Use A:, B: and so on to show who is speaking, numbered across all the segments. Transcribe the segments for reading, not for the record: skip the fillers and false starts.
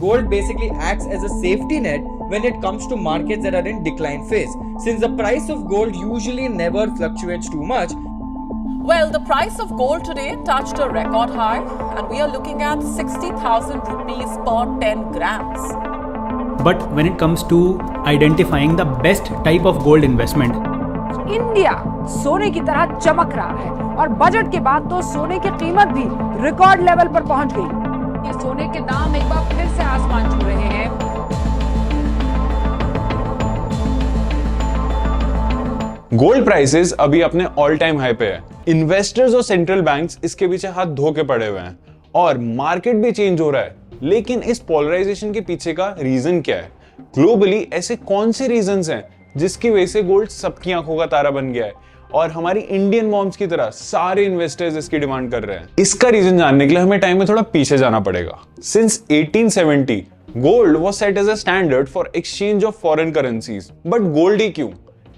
A: Gold basically acts as a safety net when it comes to markets that are in decline phase, since the price of gold usually never fluctuates too much.
B: Well, the price of gold today touched a record high, and we are looking at 60,000 rupees per 10 grams.
C: But when it comes to identifying the best type of gold investment,
D: India सोने की तरह चमक रहा है और budget के बाद तो सोने की कीमत भी रिकॉर्ड लेवल पर पहुंच गई। ये सोने के दाम एक बार फिर से आसमान छू रहे हैं।
E: गोल्ड प्राइसेस अभी अपने ऑल टाइम हाई पे है। इन्वेस्टर्स और सेंट्रल बैंक्स इसके पीछे हाथ धो के पड़े हुए हैं और मार्केट भी चेंज हो रहा है। लेकिन इस पोलराइजेशन के पीछे का रीजन क्या है? ग्लोबली ऐसे कौन से रीजंस हैं जिसकी वजह से गोल्ड सबकी आंखों का तारा बन गया है और हमारी इंडियन मॉम्स की तरह सारे इन्वेस्टर्स इसकी डिमांड कर रहे हैं? इसका रीजन जानने के लिए हमें टाइम में थोड़ा पीछे जाना पड़ेगा। Since 1870 gold was set as a standard for exchange of foreign currencies. But gold ही क्यों?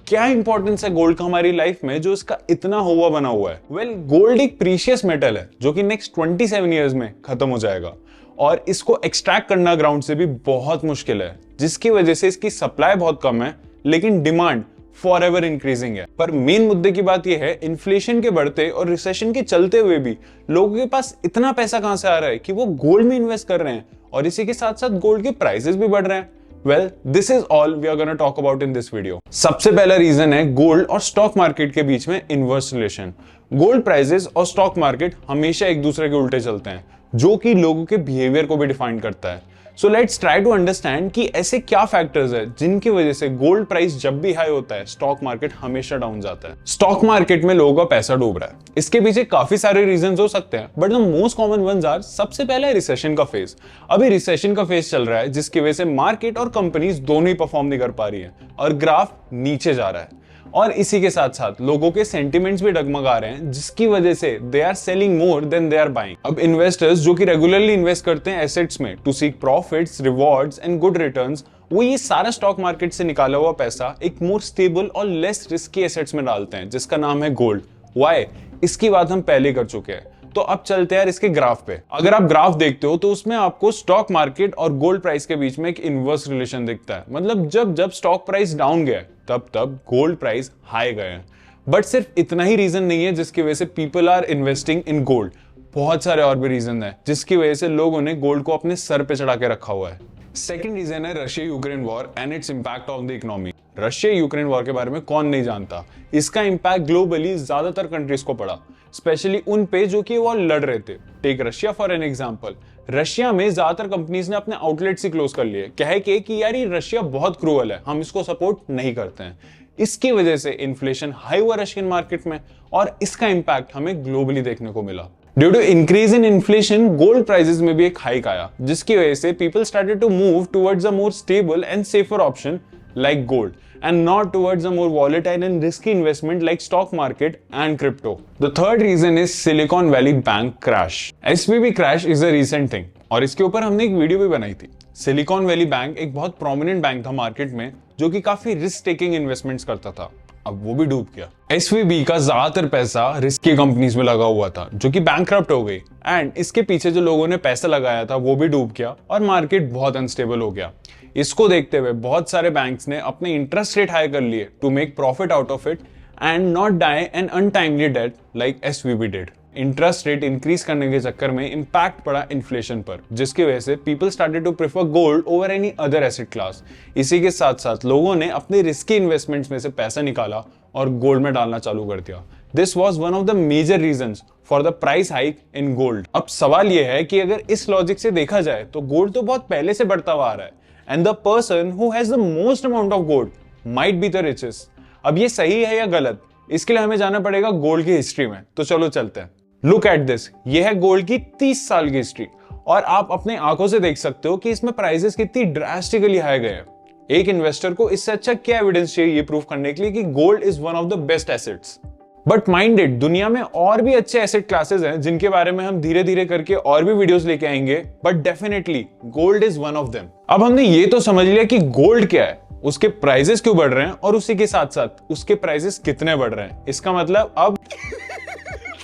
E: क्या इंपॉर्टेंस है गोल्ड का हमारी लाइफ में जो इसका इतना हुआ बना हुआ है? वेल, गोल्ड एक प्रीशियस मेटल है जो कि नेक्स्ट 27 ईयर्स में खत्म हो जाएगा और इसको एक्सट्रैक्ट करना ग्राउंड से भी बहुत मुश्किल है, जिसकी वजह से इसकी सप्लाई बहुत कम है लेकिन डिमांड फॉर एवर इंक्रीजिंग है। पर मेन मुद्दे की बात यह है, इन्फ्लेशन के बढ़ते और रिसेशन के चलते हुए भी लोगों के पास इतना पैसा कहां से आ रहा है कि वो गोल्ड में इन्वेस्ट कर रहे हैं और इसी के साथ साथ गोल्ड के प्राइसेस भी बढ़ रहे हैं। Well, this is all we are going to talk about in this video. सबसे पहला रीजन है गोल्ड और स्टॉक मार्केट के बीच में इनवर्स रिलेशन। गोल्ड प्राइसेस और स्टॉक मार्केट हमेशा एक दूसरे के उल्टे चलते हैं, जो कि लोगों के बिहेवियर को भी डिफाइन करता है। So let's try to understand कि ऐसे क्या फैक्टर्स है जिनकी वजह से गोल्ड प्राइस जब भी हाई होता है स्टॉक मार्केट हमेशा डाउन जाता है। स्टॉक मार्केट में लोगों का पैसा डूब रहा है, इसके पीछे काफी सारे रीजंस हो सकते हैं, but the most common ones are, सबसे पहला है रिसेशन का फेज। अभी रिसेशन का फेज चल रहा है जिसकी वजह से मार्केट और कंपनीज दोनों ही परफॉर्म नहीं कर पा रही है और ग्राफ नीचे जा रहा है। और इसी के साथ साथ लोगों के सेंटिमेंट्स भी डगमगा रहे हैं, जिसकी वजह से they are selling more than they are buying. अब इन्वेस्टर्स जो कि रेगुलरली इन्वेस्ट करते हैं एसेट्स में to seek profits, rewards and good returns, वो ये सारा स्टॉक मार्केट से निकाला हुआ पैसा एक मोर स्टेबल और लेस रिस्की एसेट्स में डालते हैं जिसका नाम है गोल्ड। व्हाई? इसकी बात हम पहले कर चुके हैं। तो अब चलते हैं इसके ग्राफ पे। अगर आप ग्राफ देखते हो तो उसमें आपको स्टॉक मार्केट और गोल्ड प्राइस के बीच में एक इनवर्स रिलेशन दिखता है। मतलब जब जब स्टॉक प्राइस डाउन गया तब तब गोल्ड प्राइस हाई गए हैं। बट सिर्फ इतना ही रीजन नहीं है जिसकी वजह से people are investing in gold. बहुत सारे और भी रीजन है जिसकी वजह से लोगों ने गोल्ड को अपने सर पे चढ़ा के रखा हुआ है। सेकेंड रीजन है Russia Ukraine war and it's impact on the economy. Russia Ukraine war के बारे में कौन नहीं जानता। इसका इंपैक्ट ग्लोबली ज्यादातर कंट्रीज को पड़ा, स्पेशली उन पे जो कि वॉर लड़ रहे थे। Take Russia for an example. Russia में ज्यादातर कंपनीज ने अपने आउटलेट्स ही क्लोज कर लिए, कह के कि यार ये रशिया बहुत क्रूअल है, हम इसको सपोर्ट नहीं करते हैं। इसकी वजह से इन्फ्लेशन हाई हुआ रशियन मार्केट में और इसका इंपैक्ट हमें ग्लोबली देखने को मिला। Due to increase in inflation gold prices में भी एक हाइक आया, जिसकी वजह से people started to move towards a more stable and safer option like gold and not towards a more volatile and risky investment like stock market and crypto. The third reason is Silicon Valley Bank crash. SVB crash is a recent thing और इसके ऊपर हमने एक video भी बनाई थी। Silicon valley bank एक बहुत प्रोमिनेंट बैंक था मार्केट में जो कि काफी रिस्क टेकिंग इन्वेस्टमेंट्स करता था। अब वो भी डूब गया। SVB का ज्यादातर पैसा रिस्की कंपनीज में लगा हुआ था जो कि बैंकक्रप्ट हो गई एंड इसके पीछे जो लोगों ने पैसा लगाया था वो भी डूब गया और मार्केट बहुत अनस्टेबल हो गया। इसको देखते हुए बहुत सारे बैंक्स ने अपने इंटरेस्ट रेट हाई कर लिए to make profit out of it and not die an untimely death like SVB did. Interest rate increase करने के चक्कर में इंपैक्ट पड़ा इन्फ्लेशन पर, जिसकी वजह से people started to prefer gold over any other asset class. इसी के साथ साथ लोगों ने अपने रिस्की इन्वेस्टमेंट्स में से पैसा निकाला और गोल्ड में डालना चालू कर दिया। This was one of the major reasons for the price hike in gold. अब सवाल यह है कि अगर इस लॉजिक से देखा जाए तो गोल्ड तो बहुत पहले से बढ़ता हुआ आ रहा है and the person who has the most amount of gold might be the richest. अब ये सही है या गलत, इसके लिए हमें जाना पड़ेगा गोल्ड की हिस्ट्री में। तो चलो चलते हैं। लुक एट दिस, ये है गोल्ड की 30 साल की हिस्ट्री और आप अपने आंखों से देख सकते हो कि इसमें प्राइसेस कितनी ड्रास्टिकली हाई गए हैं। एक इन्वेस्टर को इससे अच्छा क्या एविडेंस चाहिए ये प्रूव करने के लिए कि gold is one of the best assets. But minded, दुनिया में और भी अच्छे एसेट क्लासेस हैं जिनके बारे में हम धीरे धीरे करके और भी वीडियोस लेके आएंगे, but definitely gold is one of them. अब हमने ये तो समझ लिया कि गोल्ड क्या है, उसके प्राइसेस क्यों बढ़ रहे हैं और उसी के साथ साथ उसके प्राइसेस कितने बढ़ रहे हैं। इसका मतलब अब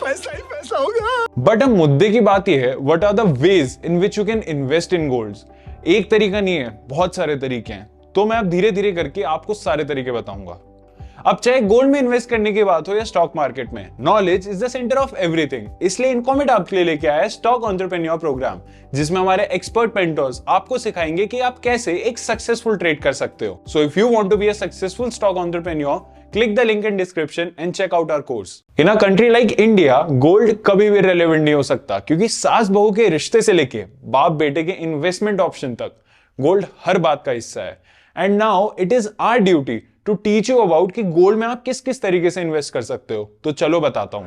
E: पैसा ही पैसा हो गया। बट अब मुद्दे की बात यह है, what are the ways in which you can invest in gold. एक तरीका नहीं है, बहुत सारे तरीके हैं। तो मैं अब धीरे धीरे करके आपको सारे तरीके बताऊंगा। अब चाहे गोल्ड में इन्वेस्ट करने की बात हो या स्टॉक मार्केट में, knowledge is the centre of everything. इसलिए इनकॉमेट आपके लिए लेके आया है स्टॉक एंटरप्रेन्योर प्रोग्राम, जिसमें हमारे एक्सपर्ट पेंटर्स आपको सिखाएंगे कि आप कैसे एक सक्सेसफुल ट्रेड कर सकते हो। So if you want to be a successful stock entrepreneur, click the link in description and check out our course. In a country like India, gold कभी भी relevant नहीं हो सकता, क्योंकि सास बहू के रिश्ते से लेके बाप बेटे के इन्वेस्टमेंट ऑप्शन तक गोल्ड हर बात का हिस्सा है। And now it is our duty to teach you about कि गोल्ड में आप किस किस तरीके से इन्वेस्ट कर सकते हो। तो चलो बताता हूं।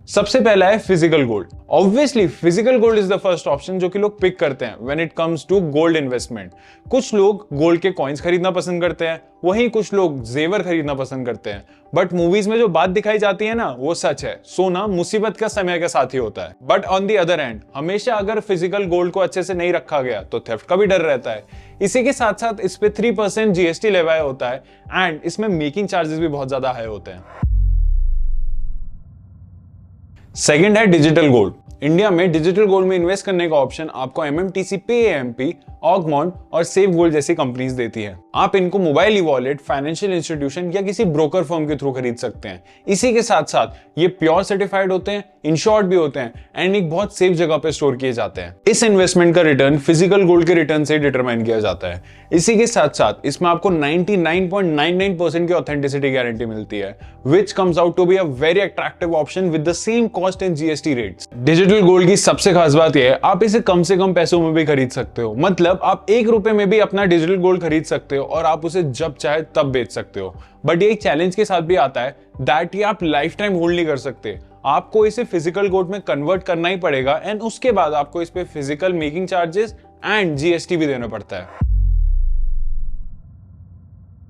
E: सबसे पहला है physical gold. Obviously physical gold is the first option जो कि लोग पिक करते हैं when it comes to gold investment. कुछ लोग गोल्ड के कॉइन्स खरीदना पसंद करते हैं, वहीं कुछ लोग जेवर खरीदना पसंद करते हैं। बट मूवीज में जो बात दिखाई जाती है ना, वो सच है, सोना मुसीबत का समय का साथी होता है। But on the other hand, हमेशा अगर फिजिकल गोल्ड को अच्छे से नहीं रखा गया तो थेफ्ट का भी डर रहता है। इसी के साथ साथ इस पे 3% GST लेवाया होता है एंड इसमें मेकिंग चार्जेस भी बहुत ज्यादा हाई होते हैं। सेकंड है डिजिटल गोल्ड। इंडिया में डिजिटल गोल्ड में इन्वेस्ट करने का ऑप्शन आपको MMTC PAMP, ऑगमॉन्ट और सेफ गोल्ड जैसी कंपनीज देती है। आप इनको mobile e wallet, financial institution या किसी ब्रोकर फर्म के थ्रू खरीद सकते हैं। इसी के साथ साथ ये प्योर सर्टिफाइड होते हैं, इंश्योर्ड भी होते हैं एंड एक बहुत सेफ जगह पे स्टोर किए जाते हैं। इस इन्वेस्टमेंट का रिटर्न फिजिकल गोल्ड के रिटर्न से डिटरमाइन किया जाता है। इसी के साथ साथ इसमें आपको 99.99% की ऑथेंटिसिटी गारंटी मिलती है, which comes out to be a very attractive option with the same cost and GST rates. Digital gold की सबसे खास बात यह है, आप इसे कम से कम पैसों में भी खरीद सकते हो। मतलब आप ₹1 में भी अपना डिजिटल गोल्ड खरीद सकते हो और आप उसे जब चाहे तब बेच सकते हो। बट ये एक चैलेंज के साथ भी आता है दैट ये आप लाइफ टाइम होल्ड नहीं कर सकते। आपको इसे फिजिकल गोल्ड में कन्वर्ट करना ही पड़ेगा एंड उसके बाद आपको इस पे physical making charges and GST भी देना पड़ता है।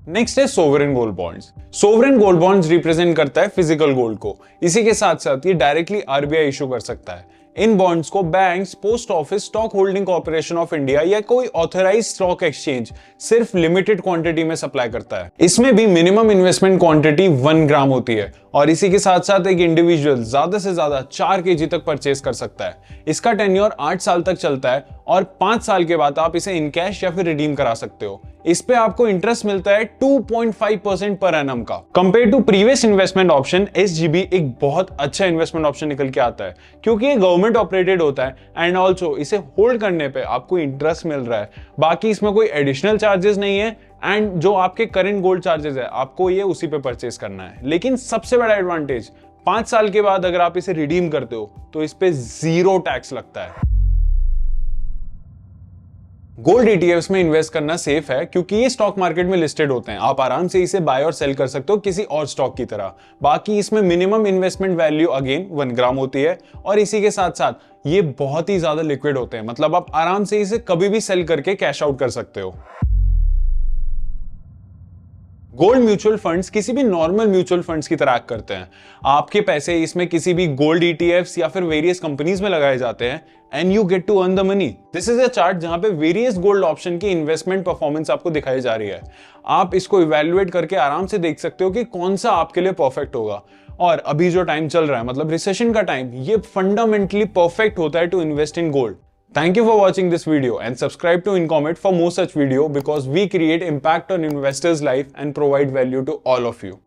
E: नेक्स्ट है sovereign gold bonds. Sovereign gold bonds represent करता है फिजिकल गोल्ड को। इसी के साथ साथ ये डायरेक्टली RBI इशू कर सकता है। इन बॉन्ड्स को banks, post office, stock holding corporation of India या कोई ऑथराइज्ड स्टॉक एक्सचेंज सिर्फ लिमिटेड क्वांटिटी में सप्लाई करता है। इसमें भी मिनिमम इन्वेस्टमेंट क्वांटिटी 1 ग्राम होती है और इसी के साथ साथ एक इंडिविजुअल ज्यादा से ज्यादा 4 kg तक परचेज कर सकता है। इसका टेन्योर 8 साल तक चलता है और 5 साल के बाद आप इसे इन कैश या फिर रिडीम करा सकते हो। इस पे आपको इंटरेस्ट मिलता है 2.5% पर एनम का। Compare to previous investment option, SGB एक बहुत अच्छा इन्वेस्टमेंट ऑप्शन निकल के आता है, क्योंकि ये गवर्नमेंट ऑपरेटेड होता है एंड ऑल्सो इसे होल्ड करने पे आपको इंटरेस्ट मिल रहा है। बाकी इसमें कोई एडिशनल चार्जेस नहीं है एंड जो आपके करंट गोल्ड चार्जेस है आपको ये उसी पे परचेज करना है। लेकिन सबसे बड़ा एडवांटेज, 5 साल के बाद अगर आप इसे रिडीम करते हो तो इस पे 0 टैक्स लगता है। गोल्ड ETFs में इन्वेस्ट करना सेफ है क्योंकि ये स्टॉक मार्केट में लिस्टेड होते हैं। आप आराम से इसे बाय और सेल कर सकते हो किसी और स्टॉक की तरह। बाकी इसमें मिनिमम इन्वेस्टमेंट वैल्यू अगेन 1 ग्राम होती है और इसी के साथ साथ ये बहुत ही ज्यादा लिक्विड होते हैं। मतलब आप आराम से इसे कभी भी सेल करके कैश आउट कर सकते हो। गोल्ड म्यूचुअल फंड्स किसी भी नॉर्मल म्यूचुअल फंड्स की तरह एक्ट करते हैं। आपके पैसे इसमें किसी भी गोल्ड ETFs या फिर वेरियस कंपनीज में लगाए जाते हैं and you get to earn the money. This is a chart जहां पे वेरियस गोल्ड ऑप्शन की इन्वेस्टमेंट परफॉर्मेंस आपको दिखाई जा रही है। आप इसको इवैल्यूएट करके आराम से देख सकते हो कि कौन सा आपके लिए परफेक्ट होगा। और अभी जो टाइम चल रहा है, मतलब रिसेशन का टाइम, ये फंडामेंटली परफेक्ट होता है to invest in gold. Thank you for watching this video and subscribe to Incomet for more such video because we create impact on investors' life and provide value to all of you.